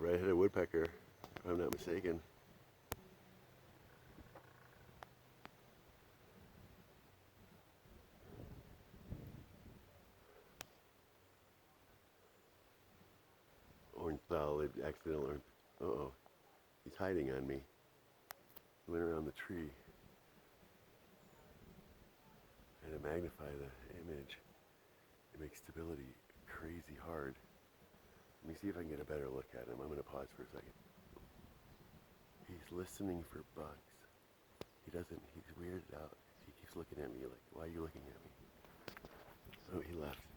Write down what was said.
red-headed woodpecker, if I'm not mistaken. Orange fowl, they accidentally, uh-oh, he's hiding on me. He went around the tree. And to magnify the image, it makes stability crazy hard. Let me see if I can get a better look at him. I'm going to pause for a second. He's listening for bugs. He's weirded out. He keeps looking at me like, why are you looking at me? Oh, he left.